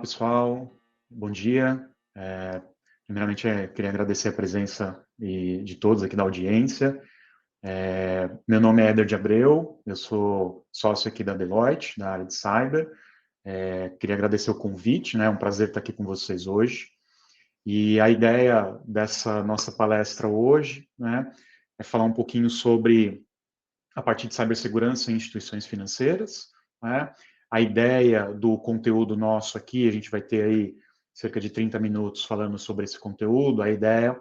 Pessoal. Bom dia. Primeiramente, queria agradecer a presença de todos aqui da audiência. Meu nome é Éder de Abreu, eu sou sócio aqui da Deloitte, da área de Cyber. Queria agradecer o convite, né? É um prazer estar aqui com vocês hoje. E a ideia dessa nossa palestra hoje, né, é falar um pouquinho sobre a partir de cibersegurança em instituições financeiras, né? A ideia do conteúdo nosso aqui, a gente vai ter aí cerca de 30 minutos falando sobre esse conteúdo. A ideia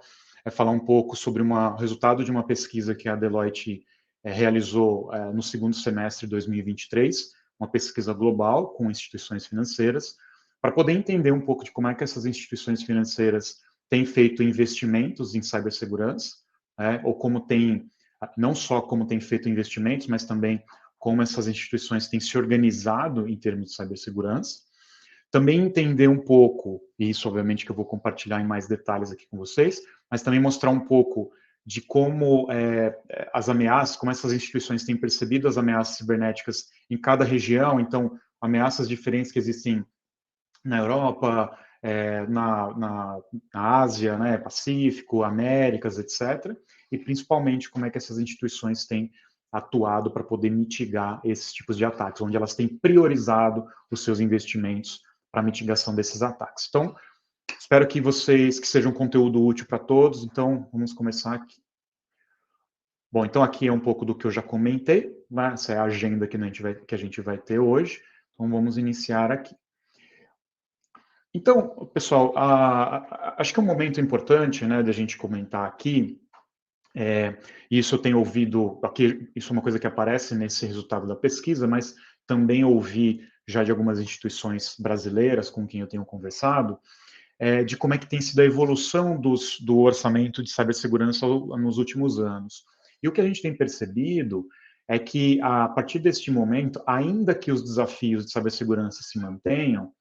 é falar um pouco sobre o resultado de uma pesquisa que a Deloitte realizou no segundo semestre de 2023, uma pesquisa global com instituições financeiras, para poder entender um pouco de como é que essas instituições financeiras têm feito investimentos em cibersegurança, né, ou como têm não só como tem feito investimentos, mas também como essas instituições têm se organizado em termos de cibersegurança. Também entender um pouco, e isso obviamente que eu vou compartilhar em mais detalhes aqui com vocês, mas também mostrar um pouco de como as ameaças, como essas instituições têm percebido as ameaças cibernéticas em cada região, então ameaças diferentes que existem na Europa, na Ásia, né, Pacífico, Américas, etc. E principalmente como é que essas instituições têm atuado para poder mitigar esses tipos de ataques, onde elas têm priorizado os seus investimentos para a mitigação desses ataques. Então, espero que seja um conteúdo útil para todos. Então, vamos começar aqui. Bom, então aqui é um pouco do que eu já comentei, né? Essa é a agenda que a gente vai ter hoje. Então, vamos iniciar aqui. Então, pessoal, acho que é um momento importante, né, da gente comentar aqui, isso eu tenho ouvido, aqui, isso é uma coisa que aparece nesse resultado da pesquisa, mas também ouvi já de algumas instituições brasileiras com quem eu tenho conversado, de como é que tem sido a evolução do orçamento de cibersegurança nos últimos anos. E o que a gente tem percebido é que, a partir deste momento, ainda que os desafios de cibersegurança se mantenham,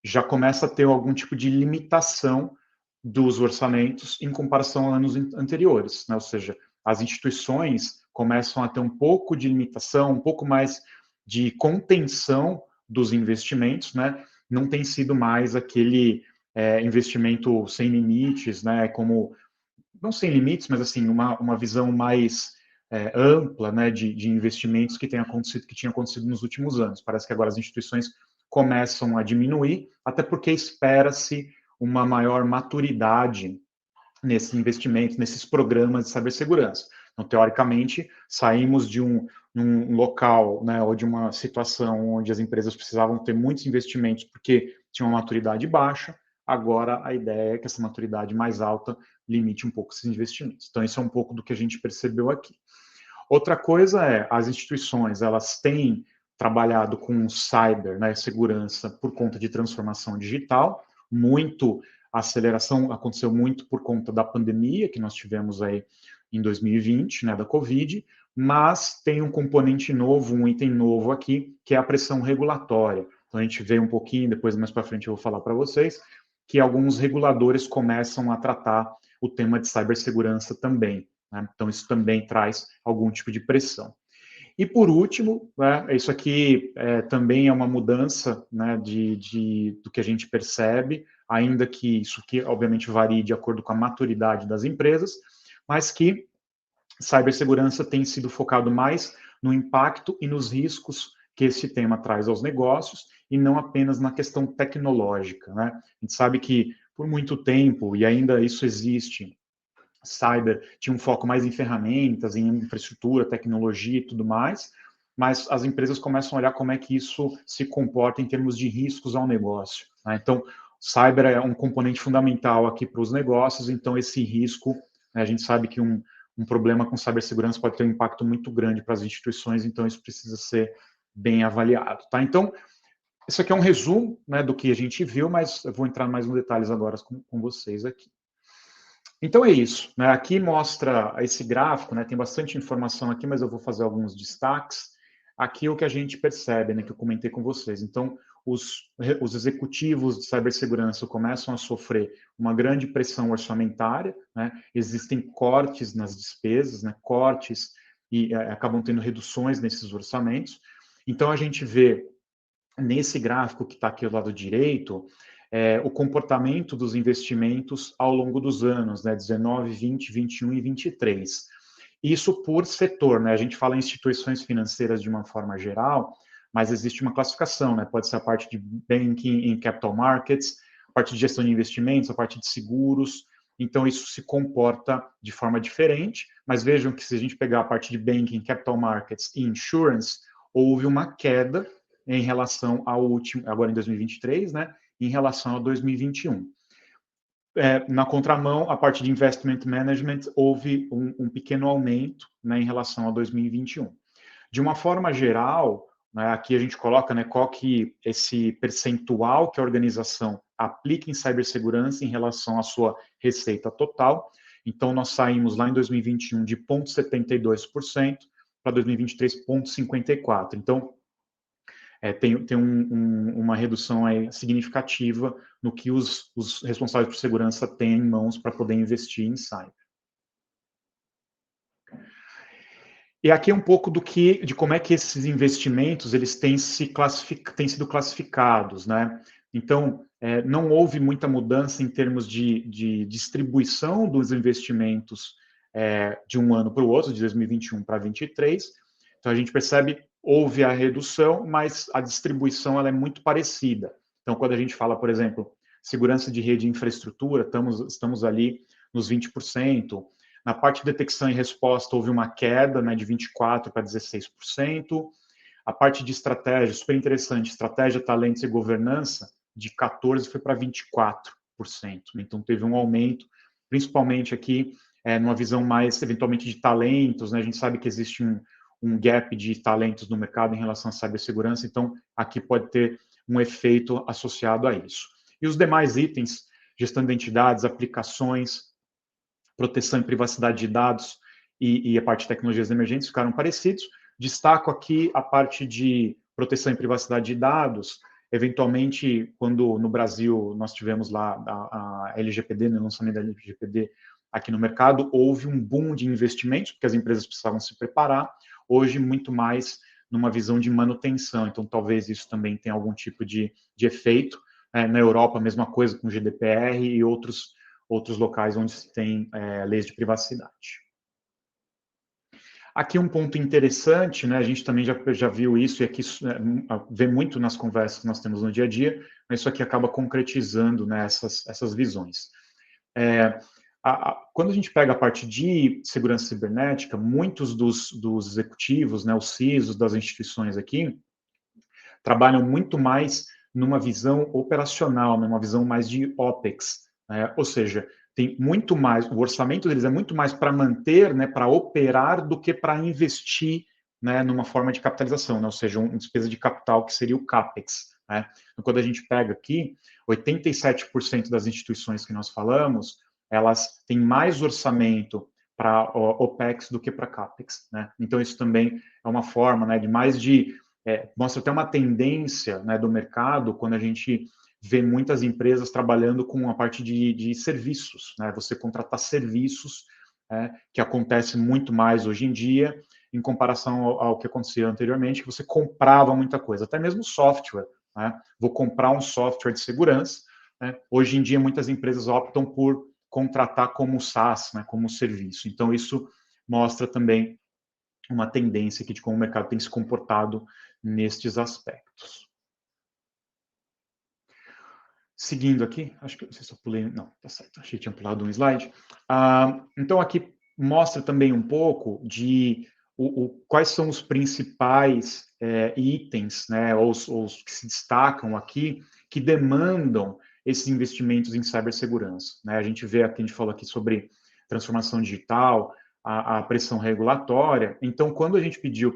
já começa a ter algum tipo de limitação dos orçamentos em comparação a anos anteriores, né? Ou seja, as instituições começam a ter um pouco de limitação, um pouco mais de contenção dos investimentos, né? Não tem sido mais aquele investimento sem limites, né? Como não sem limites, mas assim uma visão mais ampla, né, de investimentos que tinha acontecido nos últimos anos. Parece que agora as instituições começam a diminuir, até porque espera-se uma maior maturidade nesses investimentos, nesses programas de cibersegurança. Então, teoricamente, saímos de um local, né, ou de uma situação onde as empresas precisavam ter muitos investimentos porque tinham uma maturidade baixa. Agora, a ideia é que essa maturidade mais alta limite um pouco esses investimentos. Então, isso é um pouco do que a gente percebeu aqui. Outra coisa é, as instituições, elas têm trabalhado com cyber, né, segurança, por conta de transformação digital. Muito a aceleração aconteceu muito por conta da pandemia que nós tivemos aí em 2020, né, da Covid, mas tem um componente novo, um item novo aqui, que é a pressão regulatória. Então a gente vê um pouquinho, depois mais para frente eu vou falar para vocês, que alguns reguladores começam a tratar o tema de cibersegurança também, né? Então isso também traz algum tipo de pressão. E por último, né, isso aqui também é uma mudança, né, do que a gente percebe, ainda que isso aqui obviamente varie de acordo com a maturidade das empresas, mas que cibersegurança tem sido focado mais no impacto e nos riscos que esse tema traz aos negócios e não apenas na questão tecnológica, né? A gente sabe que por muito tempo, e ainda isso existe, cyber tinha um foco mais em ferramentas, em infraestrutura, tecnologia e tudo mais, mas as empresas começam a olhar como é que isso se comporta em termos de riscos ao negócio, né? Então, cyber é um componente fundamental aqui para os negócios, então esse risco, né, a gente sabe que um problema com cibersegurança pode ter um impacto muito grande para as instituições, então isso precisa ser bem avaliado, tá? Então, isso aqui é um resumo, né, do que a gente viu, mas eu vou entrar mais nos detalhes agora com vocês aqui. Então é isso, né? Aqui mostra esse gráfico, né? Tem bastante informação aqui, mas eu vou fazer alguns destaques. Aqui o que a gente percebe, né? Que eu comentei com vocês. Então, os executivos de cibersegurança começam a sofrer uma grande pressão orçamentária, né? Existem cortes nas despesas, né? Cortes e acabam tendo reduções nesses orçamentos. Então a gente vê nesse gráfico que está aqui ao lado direito, o comportamento dos investimentos ao longo dos anos, né, 19, 20, 21 e 23. Isso por setor, né? A gente fala em instituições financeiras de uma forma geral, mas existe uma classificação, né? Pode ser a parte de banking e capital markets, a parte de gestão de investimentos, a parte de seguros. Então, isso se comporta de forma diferente, mas vejam que se a gente pegar a parte de banking, capital markets e insurance, houve uma queda em relação ao último, agora em 2023, né? Em relação a 2021. Na contramão, a parte de investment management houve um pequeno aumento, né, em relação a 2021. De uma forma geral, né, aqui a gente coloca, né, qual que esse percentual que a organização aplica em cibersegurança em relação à sua receita total. Então, nós saímos lá em 2021 de 0,72% para 2023, 0,54%. Então, tem uma redução aí significativa no que os responsáveis por segurança têm em mãos para poder investir em cyber. E aqui é um pouco de como é que esses investimentos eles têm sido classificados, né? Então, não houve muita mudança em termos de distribuição dos investimentos de um ano para o outro, de 2021 para 2023. Então, a gente percebe houve a redução, mas a distribuição ela é muito parecida. Então, quando a gente fala, por exemplo, segurança de rede e infraestrutura, estamos ali nos 20%. Na parte de detecção e resposta, houve uma queda, né, de 24% para 16%. A parte de estratégia, super interessante, estratégia, talentos e governança, de 14% foi para 24%. Então, teve um aumento, principalmente aqui, numa visão mais, eventualmente, de talentos, né? A gente sabe que existe um gap de talentos no mercado em relação à cibersegurança, então, aqui pode ter um efeito associado a isso. E os demais itens, gestão de identidades, aplicações, proteção e privacidade de dados e a parte de tecnologias emergentes ficaram parecidos. Destaco aqui a parte de proteção e privacidade de dados. Eventualmente, quando no Brasil nós tivemos lá a LGPD, no lançamento da LGPD aqui no mercado, houve um boom de investimentos, porque as empresas precisavam se preparar. Hoje, muito mais numa visão de manutenção. Então, talvez isso também tenha algum tipo de efeito. Na Europa, a mesma coisa com GDPR e outros locais onde se tem leis de privacidade. Aqui um ponto interessante, né, a gente também já viu isso, e aqui vê muito nas conversas que nós temos no dia a dia, mas isso aqui acaba concretizando, né, essas visões. Quando a gente pega a parte de segurança cibernética, muitos dos executivos, né, os CISOs das instituições aqui, trabalham muito mais numa visão operacional, numa visão mais de OPEX, né? Ou seja, tem muito mais, o orçamento deles é muito mais para manter, né, para operar, do que para investir, né, numa forma de capitalização, né? Ou seja, uma despesa de capital que seria o CAPEX, né? Então, quando a gente pega aqui, 87% das instituições que nós falamos, elas têm mais orçamento para OPEX do que para CAPEX, né? Então, isso também é uma forma, né, mostra até uma tendência, né, do mercado quando a gente vê muitas empresas trabalhando com a parte de serviços, né, você contratar serviços, que acontece muito mais hoje em dia, em comparação ao que acontecia anteriormente, que você comprava muita coisa, até mesmo software, né, vou comprar um software de segurança, né, hoje em dia muitas empresas optam por contratar como SaaS, né, como serviço, então isso mostra também uma tendência aqui de como o mercado tem se comportado nestes aspectos. Seguindo aqui, acho que não sei se eu pulei, não, tá certo, achei que tinha pulado um slide. Então, aqui mostra também um pouco de quais são os principais itens, né, ou os que se destacam aqui, que demandam esses investimentos em cibersegurança, né? A gente vê aqui, a gente falou aqui sobre transformação digital, a pressão regulatória. Então, quando a gente pediu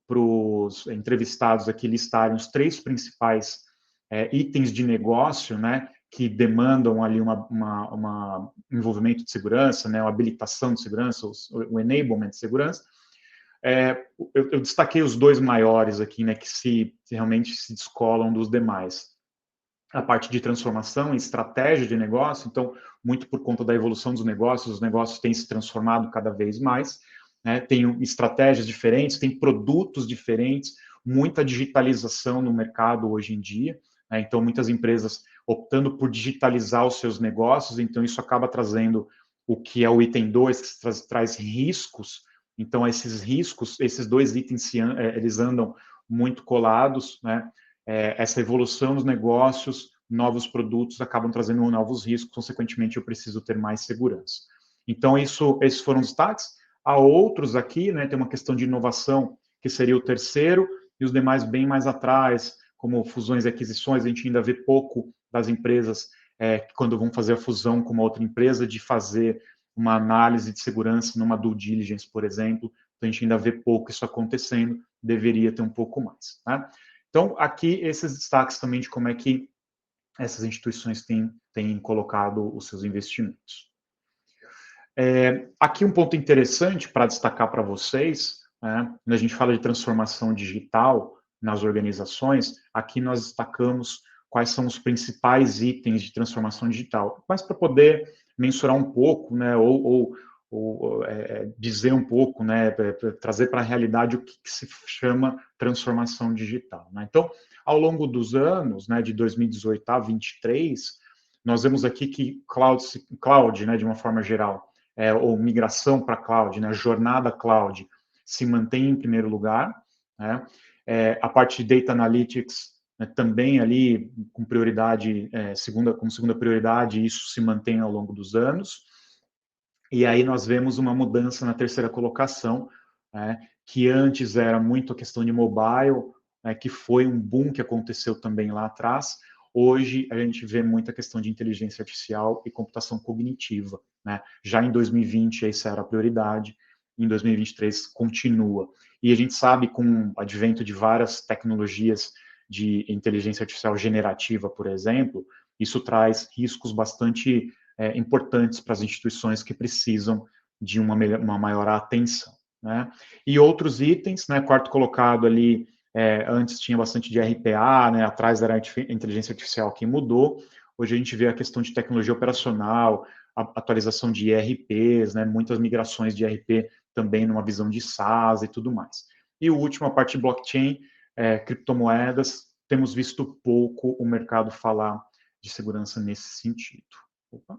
para os entrevistados aqui listarem os 3 principais itens de negócio, né, que demandam ali uma envolvimento de segurança, né, uma habilitação de segurança, o enablement de segurança, eu destaquei os 2 maiores aqui, né, que realmente se descolam dos demais. A parte de transformação e estratégia de negócio, então, muito por conta da evolução dos negócios, os negócios têm se transformado cada vez mais, né, tem estratégias diferentes, tem produtos diferentes, muita digitalização no mercado hoje em dia, né? Então, muitas empresas optando por digitalizar os seus negócios, então isso acaba trazendo o que é o item 2, que traz riscos. Então, esses riscos, esses dois itens, eles andam muito colados, né? Essa evolução dos negócios, novos produtos acabam trazendo novos riscos, consequentemente eu preciso ter mais segurança. Então, esses foram os destaques. Há outros aqui, né? Tem uma questão de inovação, que seria o terceiro, e os demais bem mais atrás, como fusões e aquisições, a gente ainda vê pouco das empresas quando vão fazer a fusão com uma outra empresa, de fazer uma análise de segurança numa due diligence, por exemplo. Então, a gente ainda vê pouco isso acontecendo, deveria ter um pouco mais. Né? Então, aqui, esses destaques também de como é que essas instituições têm colocado os seus investimentos. Aqui um ponto interessante para destacar para vocês, né, quando a gente fala de transformação digital nas organizações, aqui nós destacamos quais são os principais itens de transformação digital, mas para poder mensurar um pouco, né, ou dizer um pouco, né, trazer para a realidade o que se chama transformação digital. Né? Então, ao longo dos anos, né, de 2018 a 2023, nós vemos aqui que cloud, né, de uma forma geral, ou migração para cloud, né, jornada cloud, se mantém em primeiro lugar. Né? A parte de data analytics, né, também ali com prioridade, como segunda prioridade, isso se mantém ao longo dos anos. E aí nós vemos uma mudança na terceira colocação, né, que antes era muito a questão de mobile, né, que foi um boom que aconteceu também lá atrás. Hoje a gente vê muita questão de inteligência artificial e computação cognitiva. Né? Já em 2020 essa era a prioridade, em 2023 continua. E a gente sabe, com o advento de várias tecnologias de inteligência artificial generativa, por exemplo, isso traz riscos bastante importantes para as instituições que precisam de uma maior atenção. Né? E outros itens, né, quarto colocado ali, antes tinha bastante de RPA, né, atrás era a inteligência artificial que mudou, hoje a gente vê a questão de tecnologia operacional, a atualização de ERPs, né, muitas migrações de ERP também numa visão de SaaS e tudo mais. E o último, a parte de blockchain, criptomoedas, temos visto pouco o mercado falar de segurança nesse sentido. Opa.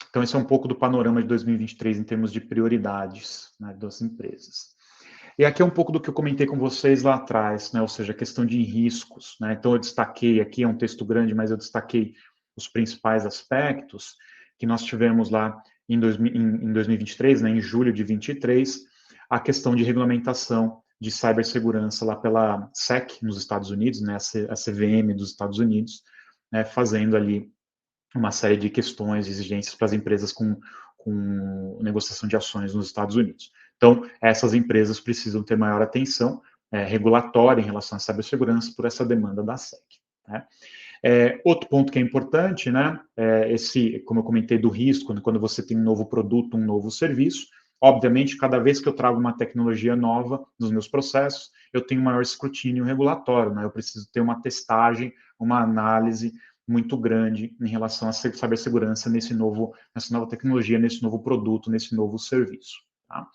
Então, esse é um pouco do panorama de 2023 em termos de prioridades, né, das empresas. E aqui é um pouco do que eu comentei com vocês lá atrás, né, ou seja, a questão de riscos. Né, então, eu destaquei aqui, é um texto grande, mas eu destaquei os principais aspectos que nós tivemos lá em 2023, né, em julho de 23, a questão de regulamentação de cibersegurança lá pela SEC nos Estados Unidos, né, a CVM dos Estados Unidos, né, fazendo ali uma série de questões, exigências para as empresas com negociação de ações nos Estados Unidos. Então, essas empresas precisam ter maior atenção regulatória em relação à cibersegurança por essa demanda da SEC. Né? Outro ponto que é importante, né, como eu comentei, do risco, né, quando você tem um novo produto, um novo serviço, obviamente, cada vez que eu trago uma tecnologia nova nos meus processos, eu tenho maior escrutínio regulatório, né, eu preciso ter uma testagem, uma análise muito grande em relação à cibersegurança nessa nova tecnologia, nesse novo produto, nesse novo serviço. Tá?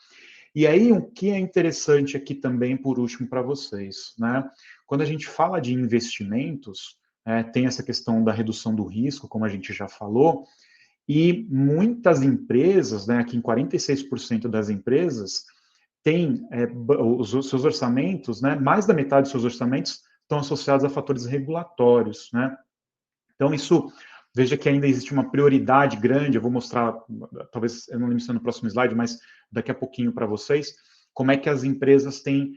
E aí, o que é interessante aqui também, por último, para vocês, né? Quando a gente fala de investimentos, tem essa questão da redução do risco, como a gente já falou, e muitas empresas, né, aqui em 46% das empresas, têm os seus orçamentos, né, mais da metade dos seus orçamentos estão associados a fatores regulatórios, né? Então, isso, veja que ainda existe uma prioridade grande, eu vou mostrar, talvez eu não lembro se é no próximo slide, mas daqui a pouquinho para vocês, como é que as empresas têm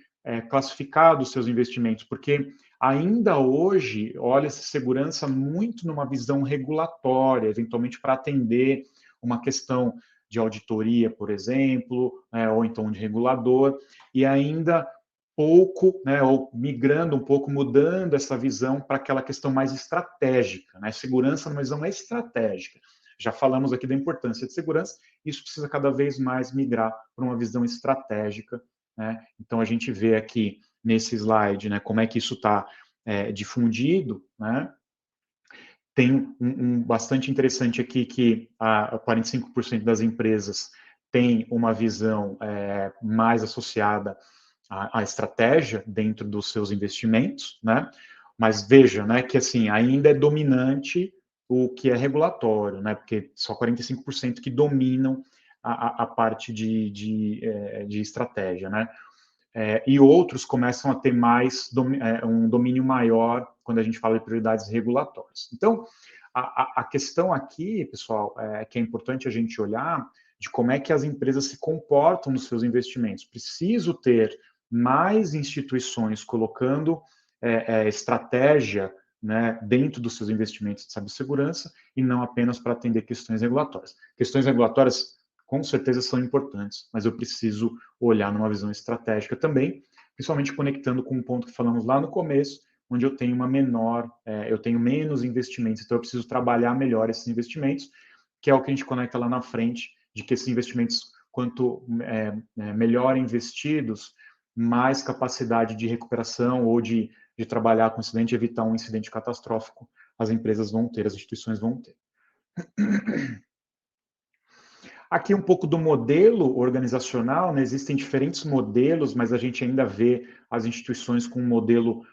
classificado os seus investimentos, porque ainda hoje olha-se segurança muito numa visão regulatória, eventualmente para atender uma questão de auditoria, por exemplo, ou então de regulador, e ainda pouco, né, ou migrando um pouco, mudando essa visão para aquela questão mais estratégica, né? Segurança numa visão estratégica. Já falamos aqui da importância de segurança, isso precisa cada vez mais migrar para uma visão estratégica, né? Então a gente vê aqui nesse slide, né, como é que isso está difundido, né? Tem bastante interessante aqui que a 45% das empresas tem uma visão mais associada a estratégia dentro dos seus investimentos, né? Mas veja, né, que assim, ainda é dominante o que é regulatório, né? Porque só 45% que dominam a parte de estratégia, né? E outros começam a ter mais um domínio maior quando a gente fala de prioridades regulatórias. Então, a questão aqui, pessoal, é que é importante a gente olhar de como é que as empresas se comportam nos seus investimentos. Preciso ter mais instituições colocando estratégia, né, dentro dos seus investimentos de cibersegurança e não apenas para atender questões regulatórias. Questões regulatórias, com certeza, são importantes, mas eu preciso olhar numa visão estratégica também, principalmente conectando com um ponto que falamos lá no começo, onde eu tenho eu tenho menos investimentos, então eu preciso trabalhar melhor esses investimentos, que é o que a gente conecta lá na frente, de que esses investimentos, quanto melhor investidos, mais capacidade de recuperação ou de trabalhar com incidente, evitar um incidente catastrófico, as empresas vão ter, as instituições vão ter. Aqui um pouco do modelo organizacional, né? Existem diferentes modelos, mas a gente ainda vê as instituições com um modelo,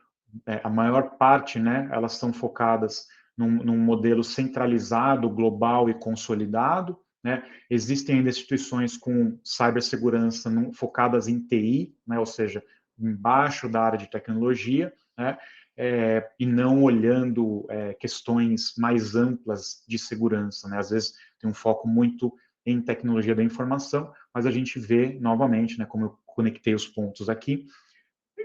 a maior parte, né? Elas são focadas num modelo centralizado, global e consolidado, né? Existem ainda instituições com cibersegurança focadas em TI, né? Ou seja, embaixo da área de tecnologia, né? E não olhando questões mais amplas de segurança, né? Às vezes tem um foco muito em tecnologia da informação, mas a gente vê novamente, né, como eu conectei os pontos aqui,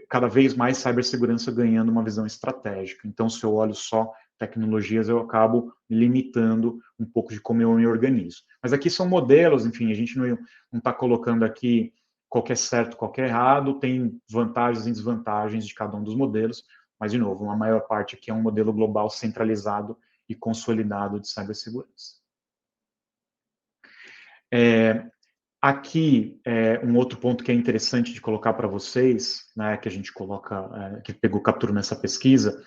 cada vez mais cibersegurança ganhando uma visão estratégica. Então, se eu olho só tecnologias, eu acabo limitando um pouco de como eu me organizo. Mas aqui são modelos, enfim, a gente não está colocando aqui qualquer certo, qualquer errado, tem vantagens e desvantagens de cada um dos modelos, mas, de novo, a maior parte aqui é um modelo global centralizado e consolidado de cibersegurança. Aqui, um outro ponto que é interessante de colocar para vocês, né, que a gente coloca, que pegou captura nessa pesquisa,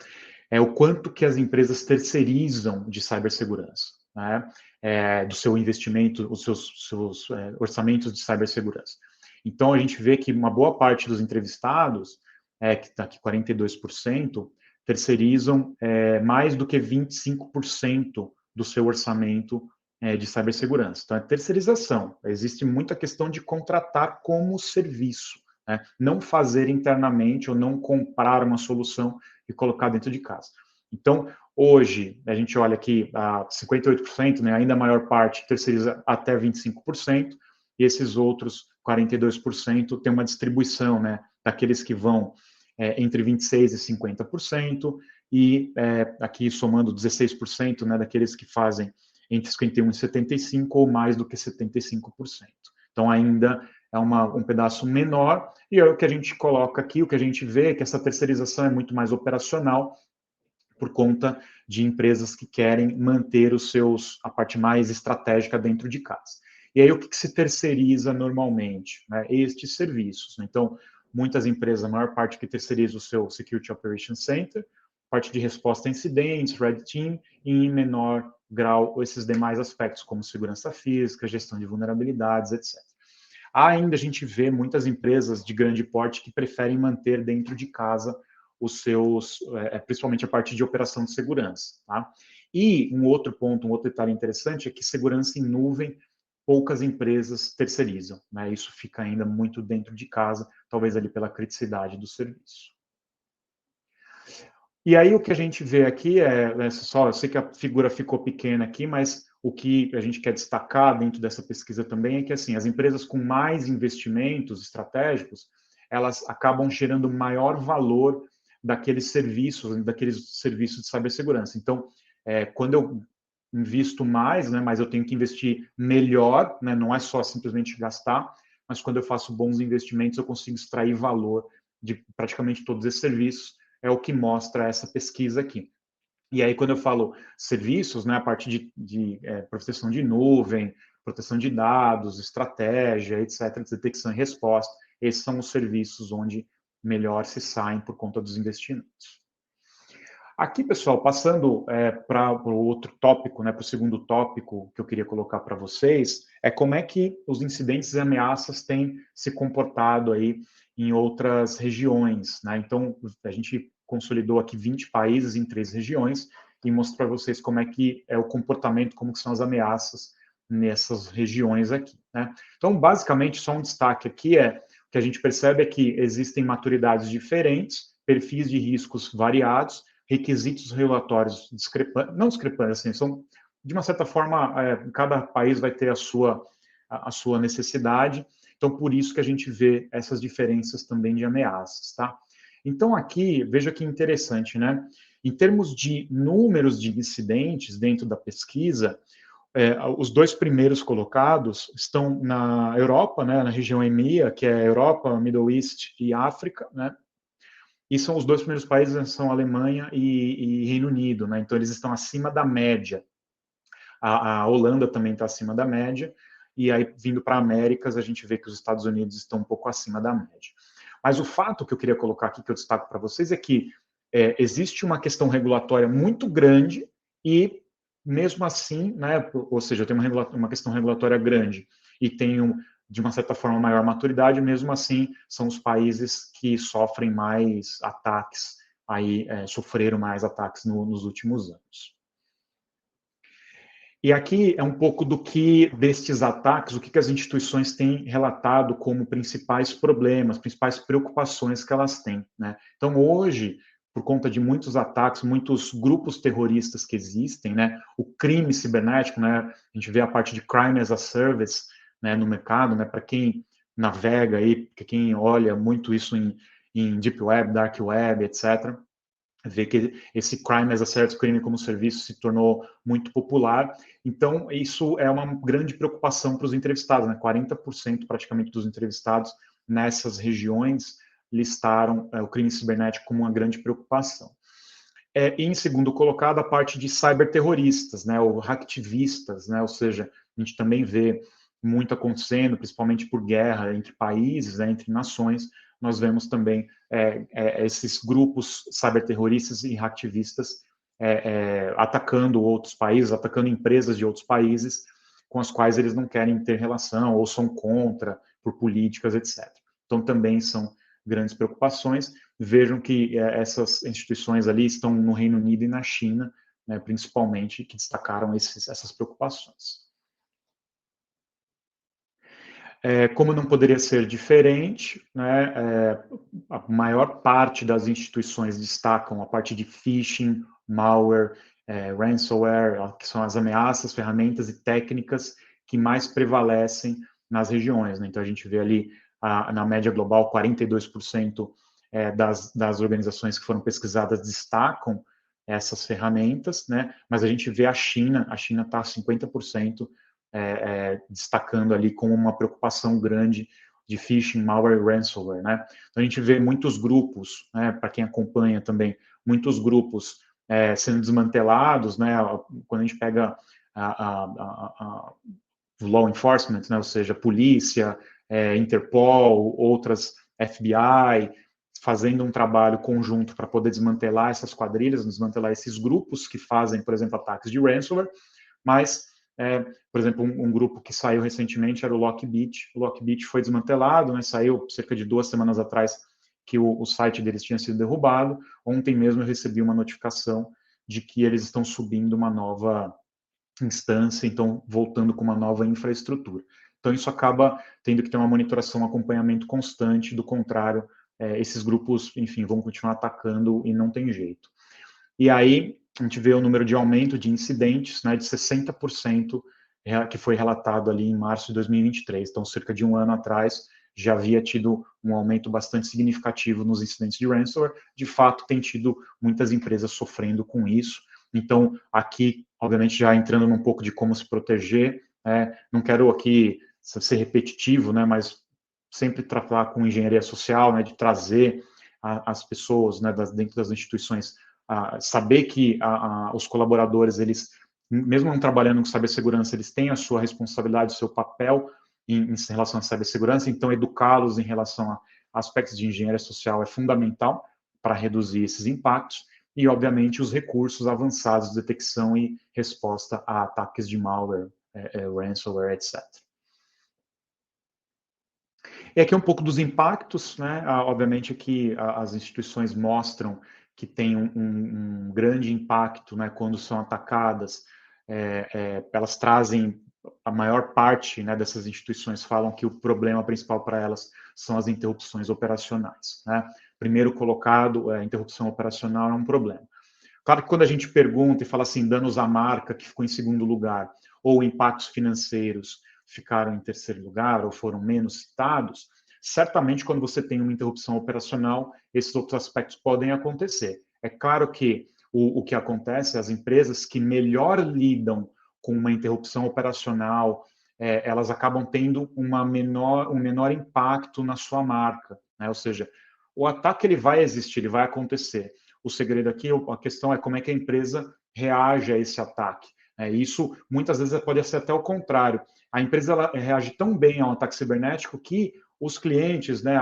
é o quanto que as empresas terceirizam de cibersegurança, né, do seu investimento, os seus orçamentos de cibersegurança. Então, a gente vê que uma boa parte dos entrevistados, que está aqui 42%, terceirizam mais do que 25% do seu orçamento de cibersegurança. Então, é terceirização. Existe muita questão de contratar como serviço, né? Não fazer internamente ou não comprar uma solução e colocar dentro de casa. Então, hoje, a gente olha aqui, a 58%, né, ainda a maior parte terceiriza até 25%, e esses outros 42% tem uma distribuição, né, daqueles que vão entre 26% e 50%, e aqui somando 16%, né, daqueles que fazem entre 51% e 75%, ou mais do que 75%. Então, ainda é um pedaço menor, e é o que a gente coloca aqui, o que a gente vê é que essa terceirização é muito mais operacional, por conta de empresas que querem manter a parte mais estratégica dentro de casa. E aí, o que se terceiriza normalmente? Né? Estes serviços. Então, muitas empresas, a maior parte que terceiriza o seu Security Operations Center, parte de resposta a incidentes, Red Team, e em menor grau esses demais aspectos, como segurança física, gestão de vulnerabilidades, etc. Ainda a gente vê muitas empresas de grande porte que preferem manter dentro de casa os seus, principalmente a parte de operação de segurança. Tá? E um outro ponto, um outro detalhe interessante é que segurança em nuvem, poucas empresas terceirizam. Né? Isso fica ainda muito dentro de casa, talvez ali pela criticidade do serviço. E aí o que a gente vê aqui eu sei que a figura ficou pequena aqui, mas o que a gente quer destacar dentro dessa pesquisa também é que assim, as empresas com mais investimentos estratégicos, elas acabam gerando maior valor daqueles serviços de cibersegurança. Então, quando eu invisto mais, né, mas eu tenho que investir melhor, né, não é só simplesmente gastar, mas quando eu faço bons investimentos, eu consigo extrair valor de praticamente todos esses serviços, é o que mostra essa pesquisa aqui. E aí, quando eu falo serviços, né, a parte de proteção de nuvem, proteção de dados, estratégia, etc., detecção e resposta, esses são os serviços onde melhor se saem por conta dos investimentos. Aqui, pessoal, passando para o outro tópico, né, para o segundo tópico que eu queria colocar para vocês, é como é que os incidentes e ameaças têm se comportado aí em outras regiões, né? Então, a gente consolidou aqui 20 países em 3 regiões e mostro para vocês como é que é o comportamento, como que são as ameaças nessas regiões aqui, né? Então, basicamente, só um destaque aqui o que a gente percebe é que existem maturidades diferentes, perfis de riscos variados, requisitos regulatórios discrepantes, não discrepantes, assim, são, de uma certa forma, cada país vai ter a sua necessidade, então por isso que a gente vê essas diferenças também de ameaças, tá? Então aqui, veja que interessante, né? Em termos de números de incidentes dentro da pesquisa, os 2 primeiros colocados estão na Europa, né, na região EMEA, que é Europa, Middle East e África, né? E são os 2 primeiros países, são Alemanha e Reino Unido, né? Então eles estão acima da média. A Holanda também está acima da média, e aí vindo para Américas a gente vê que os Estados Unidos estão um pouco acima da média. Mas o fato que eu queria colocar aqui, que eu destaco para vocês, é que existe uma questão regulatória muito grande e, mesmo assim, né, ou seja, tem uma questão regulatória grande e tem, de uma certa forma, maior maturidade, mesmo assim, são os países que sofrem mais ataques, aí, sofreram mais ataques nos últimos anos. E aqui é um pouco do que, destes ataques, o que as instituições têm relatado como principais problemas, principais preocupações que elas têm, né? Então, hoje, por conta de muitos ataques, muitos grupos terroristas que existem, né? O crime cibernético, né? A gente vê a parte de crime as a service, né? No mercado, né? Para quem navega aí, para quem olha muito isso em deep web, dark web, etc., vê que esse crime as a service, crime como serviço, se tornou muito popular. Então, isso é uma grande preocupação para os entrevistados, né? 40% praticamente dos entrevistados nessas regiões listaram o crime cibernético como uma grande preocupação. Em segundo colocado, a parte de cyberterroristas, né, ou hacktivistas, né, ou seja, a gente também vê muito acontecendo, principalmente por guerra entre países, né, entre nações, nós vemos também esses grupos cyberterroristas e hacktivistas atacando outros países, atacando empresas de outros países com as quais eles não querem ter relação ou são contra por políticas, etc. Então, também são grandes preocupações. Vejam que essas instituições ali estão no Reino Unido e na China, né, principalmente, que destacaram essas preocupações. Como não poderia ser diferente, né, a maior parte das instituições destacam a parte de phishing, malware, ransomware, que são as ameaças, ferramentas e técnicas que mais prevalecem nas regiões, né? Então, a gente vê ali, na média global, 42% das organizações que foram pesquisadas destacam essas ferramentas, né? Mas a gente vê a China está 50%, destacando ali como uma preocupação grande de phishing, malware e ransomware, né? Então, a gente vê muitos grupos, né, para quem acompanha também, muitos grupos sendo desmantelados, né? Quando a gente pega a law enforcement, né, ou seja, polícia, Interpol, outras FBI, fazendo um trabalho conjunto para poder desmantelar essas quadrilhas, desmantelar esses grupos que fazem, por exemplo, ataques de ransomware, mas, por exemplo, um grupo que saiu recentemente era o Lockbit. O Lockbit foi desmantelado, né, saiu cerca de 2 semanas atrás que o site deles tinha sido derrubado. Ontem mesmo eu recebi uma notificação de que eles estão subindo uma nova instância, então voltando com uma nova infraestrutura. Então isso acaba tendo que ter uma monitoração, um acompanhamento constante, do contrário, esses grupos, enfim, vão continuar atacando e não tem jeito. E aí a gente vê o número de aumento de incidentes, né, de 60%, que foi relatado ali em março de 2023. Então, cerca de um ano atrás, já havia tido um aumento bastante significativo nos incidentes de ransomware. De fato, tem tido muitas empresas sofrendo com isso. Então, aqui, obviamente, já entrando num pouco de como se proteger, não quero aqui ser repetitivo, né, mas sempre tratar com engenharia social, né, de trazer as pessoas, né, dentro das instituições, saber que os colaboradores, eles, mesmo não trabalhando com cibersegurança, eles têm a sua responsabilidade, o seu papel em relação à cibersegurança, então educá-los em relação a aspectos de engenharia social é fundamental para reduzir esses impactos, e, obviamente, os recursos avançados de detecção e resposta a ataques de malware, ransomware, etc. E aqui um pouco dos impactos, né? Obviamente que as instituições mostram que tem um grande impacto, né, quando são atacadas. Elas trazem a maior parte, né, dessas instituições falam que o problema principal para elas são as interrupções operacionais, né? Primeiro colocado, a interrupção operacional é um problema. Claro que quando a gente pergunta e fala assim, danos à marca, que ficou em segundo lugar, ou impactos financeiros ficaram em terceiro lugar, ou foram menos citados, certamente quando você tem uma interrupção operacional, esses outros aspectos podem acontecer. É claro que o que acontece, as empresas que melhor lidam com uma interrupção operacional, elas acabam tendo um menor impacto na sua marca, né? Ou seja, o ataque ele vai existir, ele vai acontecer. O segredo aqui, a questão é como é que a empresa reage a esse ataque. Isso, muitas vezes, pode ser até o contrário. A empresa ela reage tão bem a um ataque cibernético que os clientes, né,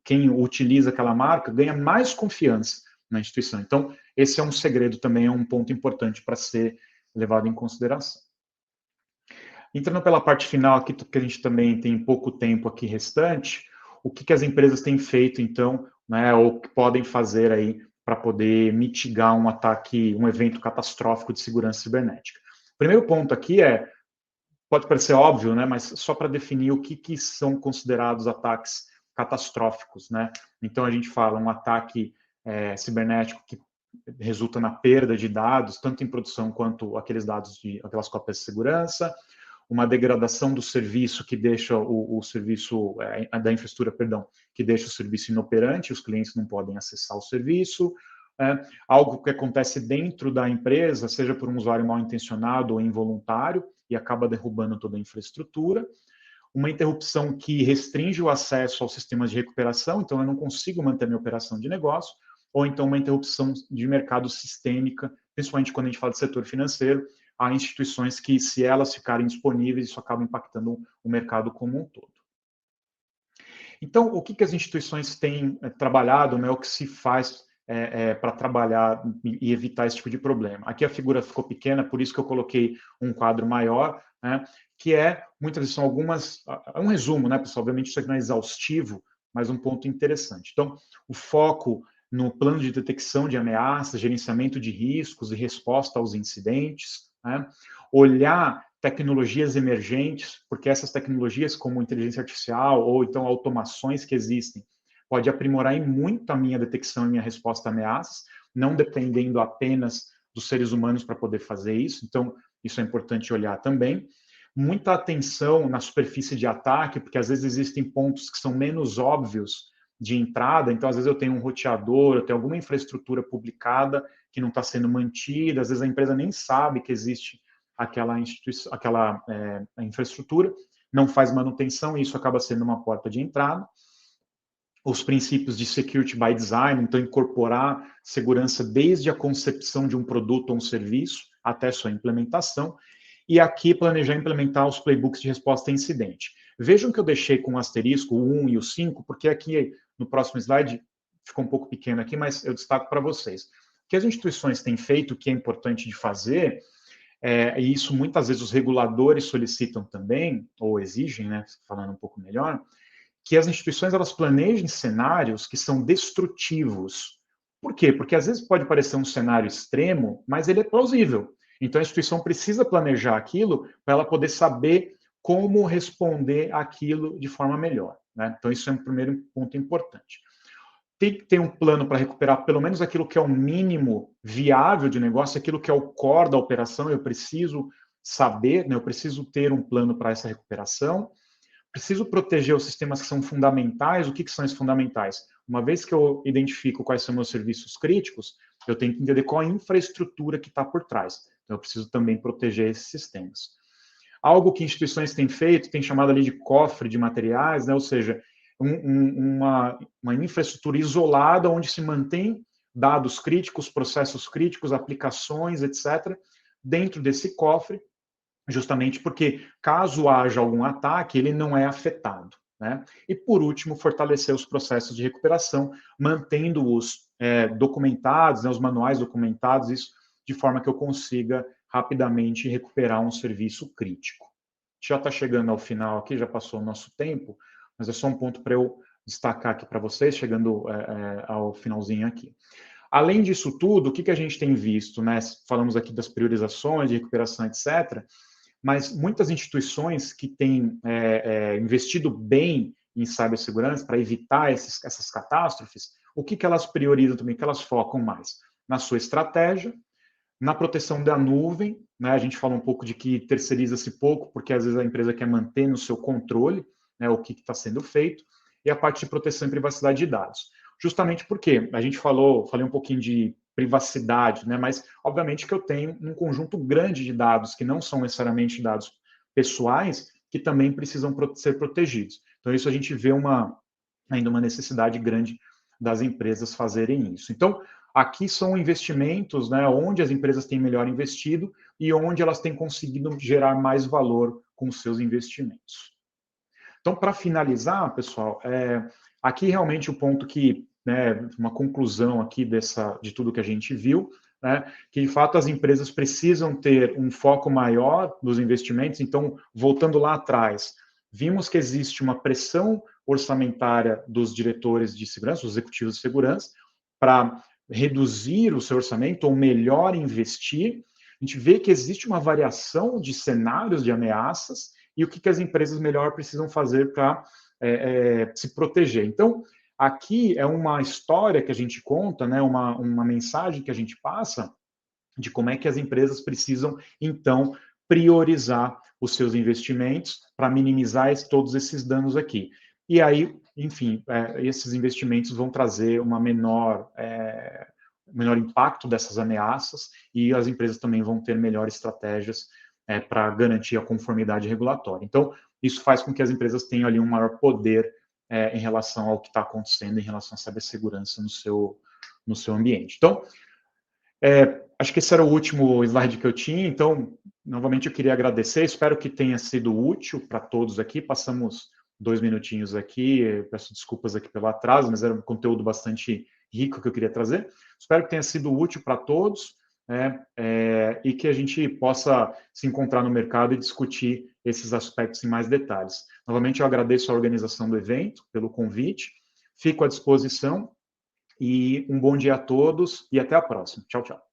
quem utiliza aquela marca, ganha mais confiança na instituição. Então, esse é um segredo também, é um ponto importante para ser levado em consideração. Entrando pela parte final aqui, que a gente também tem pouco tempo aqui restante, o que as empresas têm feito, então, né, ou que podem fazer aí para poder mitigar um ataque, um evento catastrófico de segurança cibernética. O primeiro ponto aqui pode parecer óbvio, né, mas só para definir o que são considerados ataques catastróficos, né? Então, a gente fala um ataque cibernético que resulta na perda de dados, tanto em produção quanto aqueles dados aquelas cópias de segurança, uma degradação do serviço que deixa o serviço, da infraestrutura, perdão, que deixa o serviço inoperante, os clientes não podem acessar o serviço, algo que acontece dentro da empresa, seja por um usuário mal intencionado ou involuntário, e acaba derrubando toda a infraestrutura, uma interrupção que restringe o acesso aos sistemas de recuperação, então eu não consigo manter minha operação de negócio, ou então uma interrupção de mercado sistêmica, principalmente quando a gente fala de setor financeiro, há instituições que, se elas ficarem disponíveis, isso acaba impactando o mercado como um todo. Então, o que as instituições têm trabalhado, né, o que se faz para trabalhar e evitar esse tipo de problema? Aqui a figura ficou pequena, por isso que eu coloquei um quadro maior, né, que muitas vezes são algumas, um resumo, né, pessoal? Obviamente isso aqui não é exaustivo, mas um ponto interessante. Então, o foco no plano de detecção de ameaças, gerenciamento de riscos e resposta aos incidentes, né? Olhar tecnologias emergentes, porque essas tecnologias, como inteligência artificial ou então automações que existem, pode aprimorar em muito a minha detecção e minha resposta a ameaças, não dependendo apenas dos seres humanos para poder fazer isso. Então, isso é importante olhar também. Muita atenção na superfície de ataque, porque às vezes existem pontos que são menos óbvios de entrada, então às vezes eu tenho um roteador, eu tenho alguma infraestrutura publicada que não está sendo mantida, às vezes a empresa nem sabe que existe aquela infraestrutura, não faz manutenção e isso acaba sendo uma porta de entrada. Os princípios de security by design, então incorporar segurança desde a concepção de um produto ou um serviço até sua implementação, e aqui planejar implementar os playbooks de resposta a incidente. Vejam que eu deixei com o asterisco o 1 e o 5, porque aqui no próximo slide ficou um pouco pequeno aqui, mas eu destaco para vocês. O que as instituições têm feito, que é importante de fazer, e isso muitas vezes os reguladores solicitam também, ou exigem, né, falando um pouco melhor, que as instituições elas planejem cenários que são destrutivos. Por quê? Porque às vezes pode parecer um cenário extremo, mas ele é plausível. Então a instituição precisa planejar aquilo para ela poder saber como responder aquilo de forma melhor, né? Então isso é um primeiro ponto importante. Tem que ter um plano para recuperar pelo menos aquilo que é o mínimo viável de negócio, aquilo que é o core da operação, eu preciso saber, né? Eu preciso ter um plano para essa recuperação. Preciso proteger os sistemas que são fundamentais. O que são esses fundamentais? Uma vez que eu identifico quais são meus serviços críticos, eu tenho que entender qual a infraestrutura que está por trás. Então, eu preciso também proteger esses sistemas. Algo que instituições têm feito, tem chamado ali de cofre de materiais, né? Ou seja, uma infraestrutura isolada onde se mantém dados críticos, processos críticos, aplicações, etc., dentro desse cofre, justamente porque, caso haja algum ataque, ele não é afetado, né? E, por último, fortalecer os processos de recuperação, mantendo-os documentados, né, os manuais documentados, isso de forma que eu consiga rapidamente recuperar um serviço crítico. já está chegando ao final aqui, já passou o nosso tempo, mas é só um ponto para eu destacar aqui para vocês, chegando ao finalzinho aqui. Além disso tudo, o que a gente tem visto, né? Falamos aqui das priorizações, de recuperação, etc., mas muitas instituições que têm investido bem em cibersegurança para evitar essas catástrofes, o que elas priorizam também, que elas focam mais? Na sua estratégia, na proteção da nuvem, né? A gente fala um pouco de que terceiriza-se pouco, porque às vezes a empresa quer manter no seu controle, né, o que está sendo feito, e a parte de proteção e privacidade de dados. Justamente porque a gente falei um pouquinho de privacidade, né, mas obviamente que eu tenho um conjunto grande de dados que não são necessariamente dados pessoais, que também precisam ser protegidos. Então, isso a gente vê ainda uma necessidade grande das empresas fazerem isso. Então, aqui são investimentos, né, onde as empresas têm melhor investido e onde elas têm conseguido gerar mais valor com os seus investimentos. Então, para finalizar, pessoal, aqui realmente o ponto que, né, uma conclusão aqui de tudo que a gente viu, né, que de fato as empresas precisam ter um foco maior nos investimentos. Então, voltando lá atrás, vimos que existe uma pressão orçamentária dos diretores de segurança, dos executivos de segurança, para reduzir o seu orçamento ou melhor investir. A gente vê que existe uma variação de cenários de ameaças e o que as empresas melhor precisam fazer para se proteger. Então, aqui é uma história que a gente conta, né, uma mensagem que a gente passa de como é que as empresas precisam, então, priorizar os seus investimentos para minimizar todos esses danos aqui. E aí, enfim, esses investimentos vão trazer uma menor impacto dessas ameaças e as empresas também vão ter melhores estratégias para garantir a conformidade regulatória. Então, isso faz com que as empresas tenham ali um maior poder em relação ao que está acontecendo em relação à cibersegurança no seu ambiente. Então, acho que esse era o último slide que eu tinha, então, novamente eu queria agradecer, espero que tenha sido útil para todos aqui, passamos 2 minutinhos aqui, peço desculpas aqui pelo atraso, mas era um conteúdo bastante rico que eu queria trazer, espero que tenha sido útil para todos, e que a gente possa se encontrar no mercado e discutir esses aspectos em mais detalhes. Novamente eu agradeço a organização do evento, pelo convite, fico à disposição, e um bom dia a todos e até a próxima. Tchau, tchau.